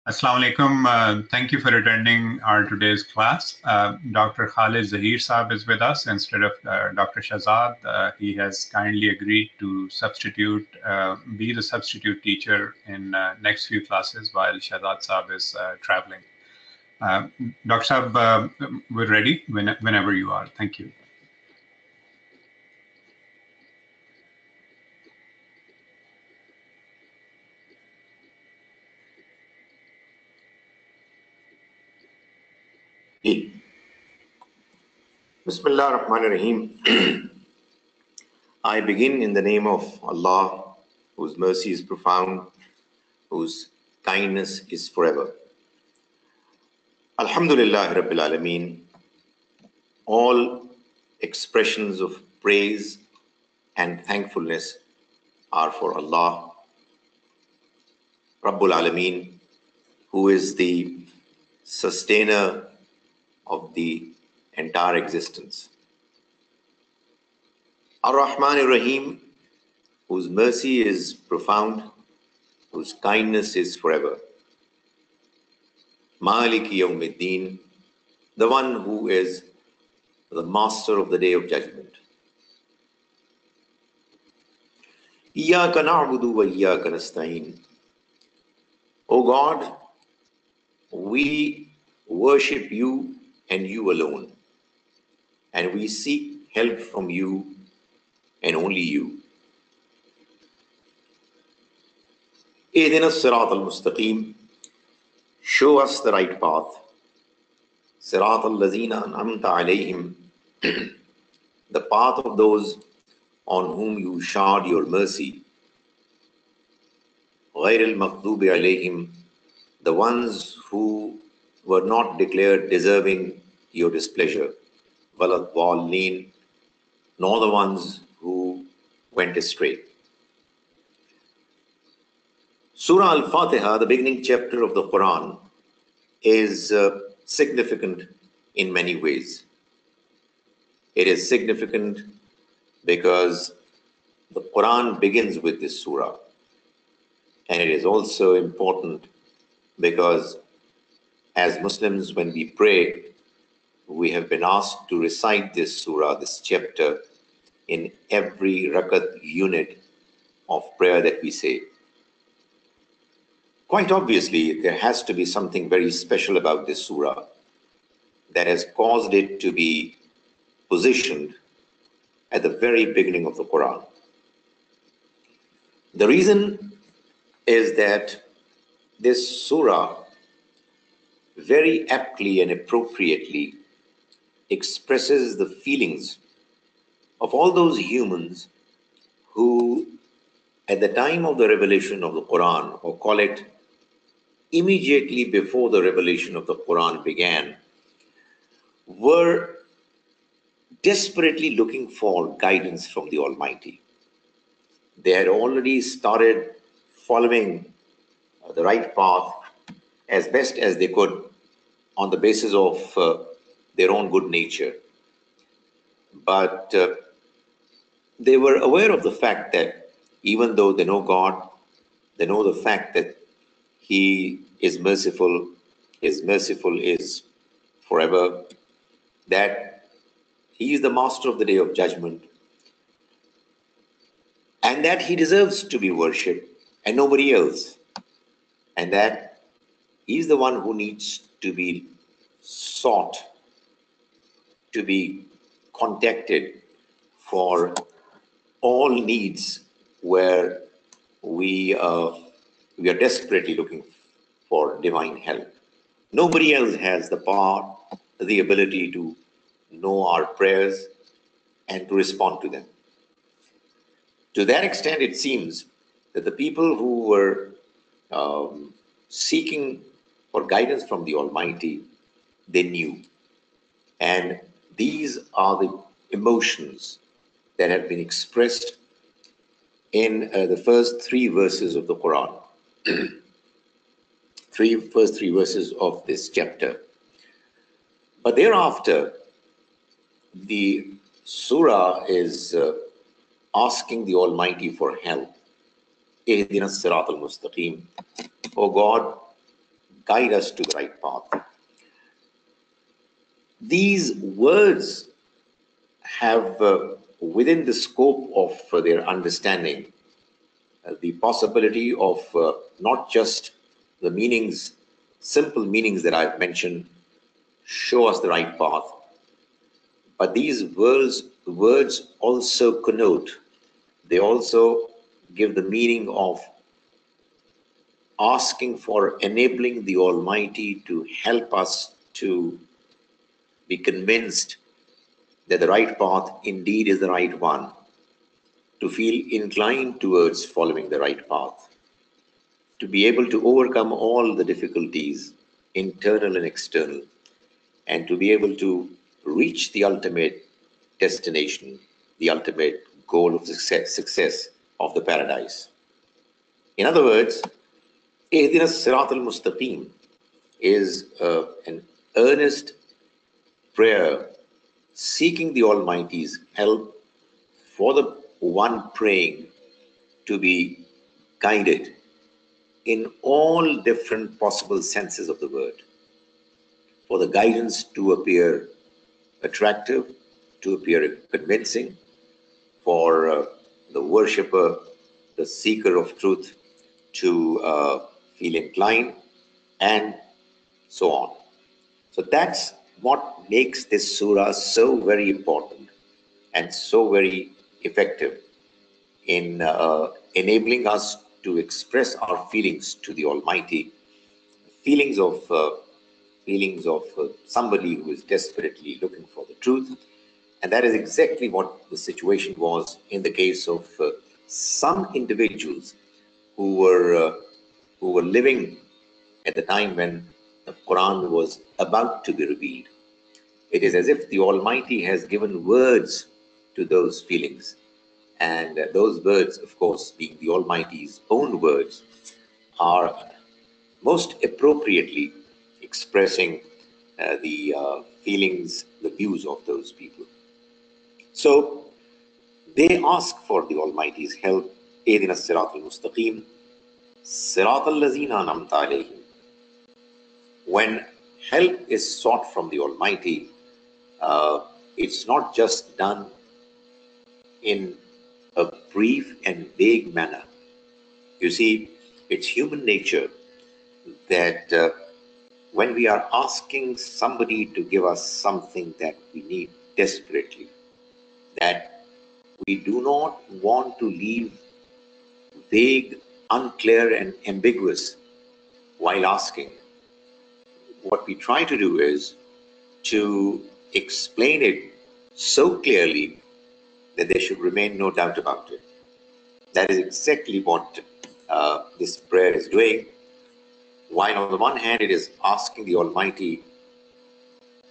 Assalamu alaikum. Thank you for attending our today's class. Dr. Khalid Zahir Saab is with us instead of Dr. Shehzad. He has kindly agreed to be the substitute teacher in next few classes while Shehzad Saab is traveling. Dr. Saab, we're ready whenever you are. Thank you. Bismillah ar-Rahman ar-Rahim. I begin in the name of Allah, whose mercy is profound, whose kindness is forever. Alhamdulillah Rabbil Alameen. All expressions of praise and thankfulness are for Allah, Rabbul Alameen, who is the sustainer of the entire existence. Ar-Rahman ar-Rahim, whose mercy is profound, whose kindness is forever. Maliki Yawmiddin, the one who is the master of the day of judgment. Iyyaka na'budu wa iyyaka nasta'in. O God, we worship you and you alone, and we seek help from you and only you. Ihdina as-sirat al-mustaqim, show us the right path. Sirat al-lazina an'amta alayhim, the path of those on whom you showered your mercy. Ghayr al-maghdubi alayhim, the ones who were not declared deserving your displeasure. Walad dallin, nor the ones who went astray. Surah Al-Fatiha, the beginning chapter of the Quran, is significant in many ways. It is significant because the Quran begins with this surah. And it is also important because as Muslims, when we pray, we have been asked to recite this surah, this chapter, in every rakat unit of prayer that we say. Quite obviously, there has to be something very special about this surah that has caused it to be positioned at the very beginning of the Quran. The reason is that this surah very aptly and appropriately expresses the feelings of all those humans who, at the time of the revelation of the Quran, or call it immediately before the revelation of the Quran began, were desperately looking for guidance from the Almighty. They had already started following the right path as best as they could on the basis of their own good nature. But they were aware of the fact that even though they know God, they know the fact that He is merciful, His merciful is forever, that He is the master of the day of judgment, and that He deserves to be worshipped and nobody else, and that He is the one who needs to be sought, to be contacted for all needs where we are desperately looking for divine help. Nobody else has the power, the ability to know our prayers and to respond to them. To that extent, it seems that the people who were seeking for guidance from the Almighty, they knew. And these are the emotions that have been expressed in the first three verses of the Quran. First three verses of this chapter. But thereafter, the surah is asking the Almighty for help. Ihdina as-sirat al-mustaqim. Oh God, guide us to the right path. These words have, within the scope of their understanding, the possibility of not just the meanings, simple meanings that I've mentioned, show us the right path, but these words also connote, they also give the meaning of asking for enabling the Almighty to help us to be convinced that the right path indeed is the right one, to feel inclined towards following the right path, to be able to overcome all the difficulties, internal and external, and to be able to reach the ultimate destination, the ultimate goal of success of the paradise. In other words, Ihdina Sirat al-Mustaqim is an earnest prayer seeking the Almighty's help for the one praying to be guided in all different possible senses of the word, for the guidance to appear attractive, to appear convincing, for the worshipper, the seeker of truth to feel inclined, and so on. So that's what makes this surah so very important and so very effective in enabling us to express our feelings to the Almighty, feelings of somebody who is desperately looking for the truth. And that is exactly what the situation was in the case of some individuals who were living at the time when the Quran was about to be revealed. It is as if the Almighty has given words to those feelings. And those words, of course, being the Almighty's own words, are most appropriately expressing the feelings, the views of those people. So they ask for the Almighty's help. Ihdina Sirat al-Mustaqim, Sirat al-Lazina an'amta alayhim. When help is sought from the Almighty, it's not just done in a brief and vague manner. You see, it's human nature that when we are asking somebody to give us something that we need desperately, that we do not want to leave vague, unclear, and ambiguous while asking. What we try to do is to explain it so clearly that there should remain no doubt about it. That is exactly what this prayer is doing. While on the one hand it is asking the Almighty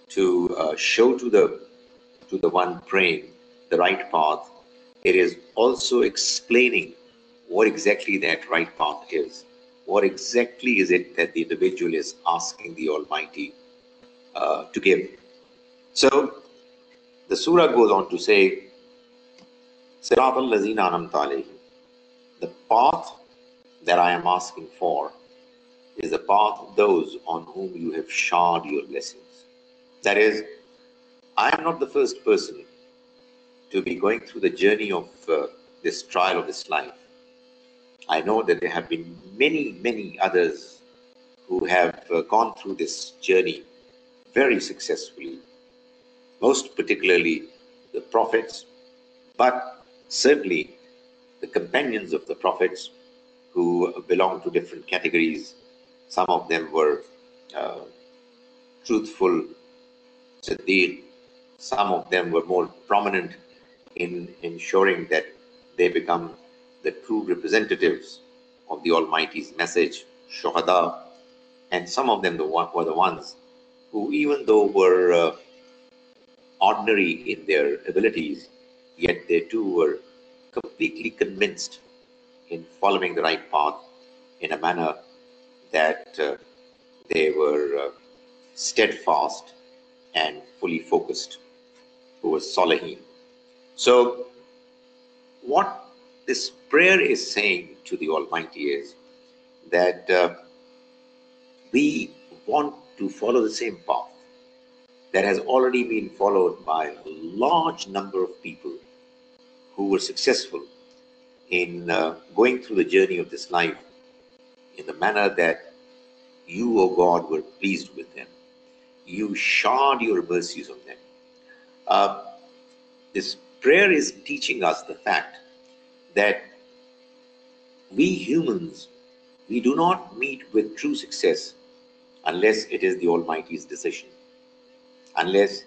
to show to the one praying the right path, it is also explaining what exactly that right path is. What exactly is it that the individual is asking the Almighty to give? So the surah goes on to say, Sirat al-Lazina an'amta alayhim. The path that I am asking for is the path of those on whom you have showered your blessings. That is, I am not the first person to be going through the journey of this trial of this life. I know that there have been many, many others who have gone through this journey very successfully, most particularly the prophets, but certainly the companions of the prophets who belong to different categories. Some of them were truthful, Siddiq. Some of them were more prominent in ensuring that they become the true representatives of the Almighty's message, Shuhada. And some of them were the ones who, even though were ordinary in their abilities, yet they too were completely convinced in following the right path in a manner that they were steadfast and fully focused, who was Saleem. So what this prayer is saying to the Almighty is that the we want to follow the same path that has already been followed by a large number of people who were successful in going through the journey of this life in the manner that you, O God, were pleased with them. You showered your mercies on them. Uh, this prayer is teaching us the fact that we humans, we do not meet with true success unless it is the Almighty's decision, unless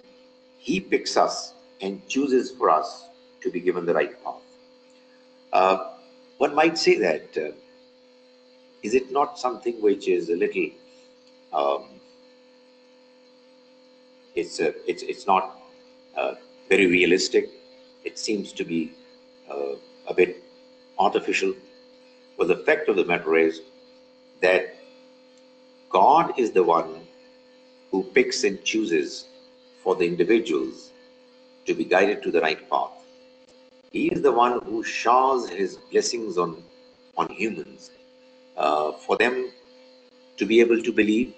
He picks us and chooses for us to be given the right path. Uh, one might say that, is it not something which is a little, um, it's not uh, very realistic. It seems to be uh, a bit artificial. But the fact of the matter is that God is the one who picks and chooses for the individuals to be guided to the right path. He is the one who showers His blessings on humans for them to be able to believe,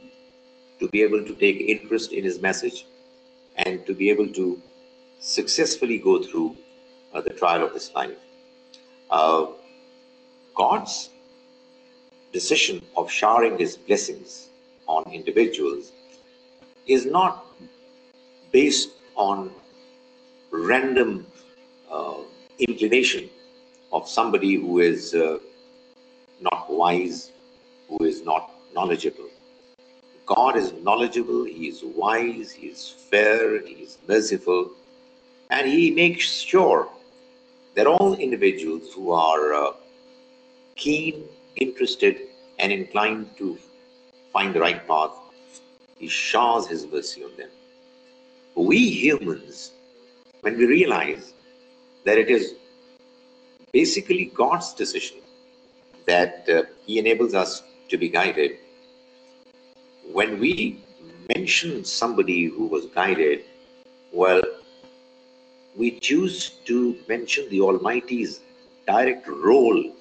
to be able to take interest in His message, and to be able to successfully go through the trial of this life. Uh, God's decision of showering His blessings on individuals is not based on random uh, inclination of somebody who is not wise, who is not knowledgeable. God is knowledgeable, He is wise, He is fair, He is merciful, and He makes sure that all individuals who are keen, interested, and inclined to find the right path, He showers His mercy on them. We humans, when we realize that it is basically God's decision that He enables us to be guided, when we mention somebody who was guided, well, we choose to mention the Almighty's direct role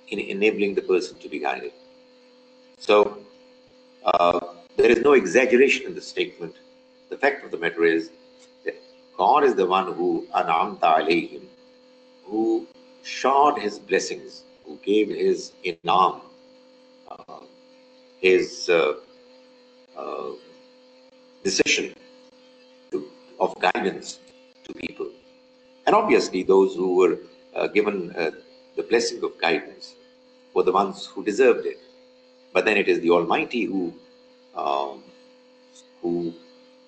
in enabling the person to be guided. So there is no exaggeration in the statement. The fact of the matter is that God is the one who an'amta alayhim, who showered His blessings, who gave His inam, uh, His uh, decision of guidance to people. And obviously, those who were given the blessing of guidance were the ones who deserved it. But then it is the Almighty um, who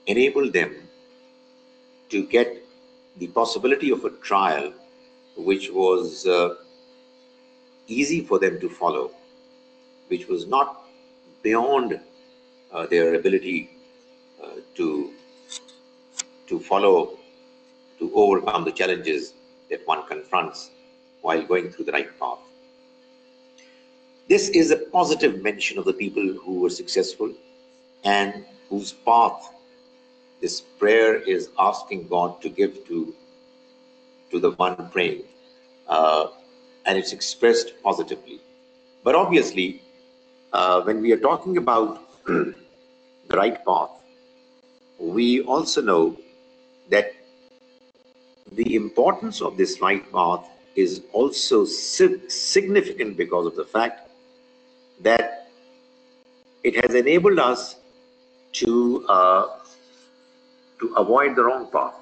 enabled them to get the possibility of a trial which was easy for them to follow, which was not beyond their ability to follow, to overcome the challenges that one confronts while going through the right path. This is a positive mention of the people who were successful and whose path this prayer is asking God to give to the one praying. And it's expressed positively. But obviously, when we are talking about the right path, we also know that the importance of this right path is also significant because of the fact that it has enabled us to avoid the wrong path.